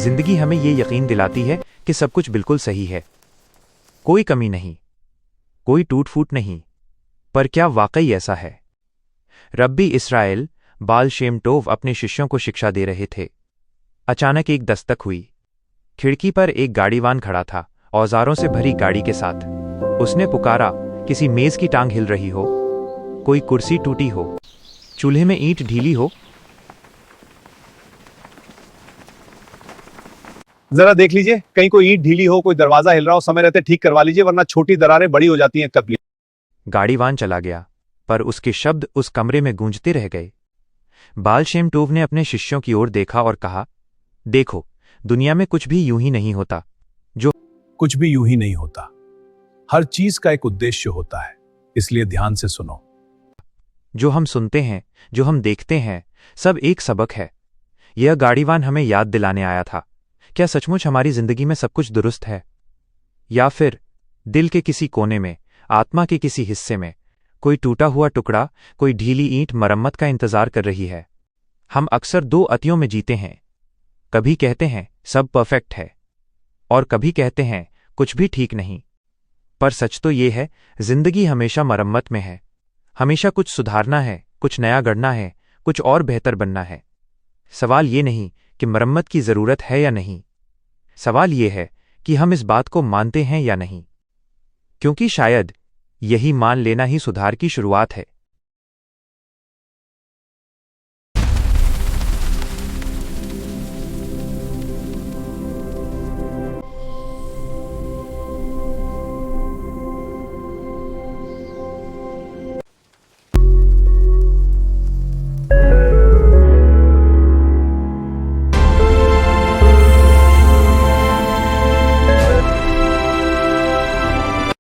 जिंदगी हमें ये यकीन दिलाती है कि सब कुछ बिल्कुल सही है, कोई कमी नहीं, कोई टूट फूट नहीं। पर क्या वाकई ऐसा है? रब्बी इस्राएल बाल शेम टोव अपने शिष्यों को शिक्षा दे रहे थे। अचानक एक दस्तक हुई। खिड़की पर एक गाड़ीवान खड़ा था, औजारों से भरी गाड़ी के साथ। उसने पुकारा, किसी मेज की टांग हिल रही हो, कोई कुर्सी टूटी हो, चूल्हे में ईंट ढीली हो। जरा देख लीजिए, कहीं कोई ईंट ढीली हो, कोई दरवाजा हिल रहा हो, समय रहते ठीक करवा लीजिए, वरना छोटी दरारें बड़ी हो जाती हैं कभी। गाड़ीवान चला गया, पर उसके शब्द उस कमरे में गूंजते रह गए। बाल शेम टोव ने अपने शिष्यों की ओर देखा और कहा, देखो, दुनिया में कुछ भी यूं ही नहीं होता। कुछ भी यूं ही नहीं होता। हर चीज का एक उद्देश्य होता है, इसलिए ध्यान से सुनो। जो हम सुनते हैं, जो हम देखते हैं, सब एक सबक है। यह गाड़ीवान हमें याद दिलाने आया था, क्या सचमुच हमारी जिंदगी में सब कुछ दुरुस्त है? या फिर दिल के किसी कोने में, आत्मा के किसी हिस्से में कोई टूटा हुआ टुकड़ा, कोई ढीली ईंट मरम्मत का इंतजार कर रही है? हम अक्सर दो अतियों में जीते हैं। कभी कहते हैं सब परफेक्ट है, और कभी कहते हैं कुछ भी ठीक नहीं। पर सच तो यह है, जिंदगी हमेशा मरम्मत में है। हमेशा कुछ सुधारना है, कुछ नया गढ़ना है, कुछ और बेहतर बनना है। सवाल ये नहीं कि मरम्मत की जरूरत है या नहीं, सवाल यह है कि हम इस बात को मानते हैं या नहीं। क्योंकि शायद यही मान लेना ही सुधार की शुरुआत है।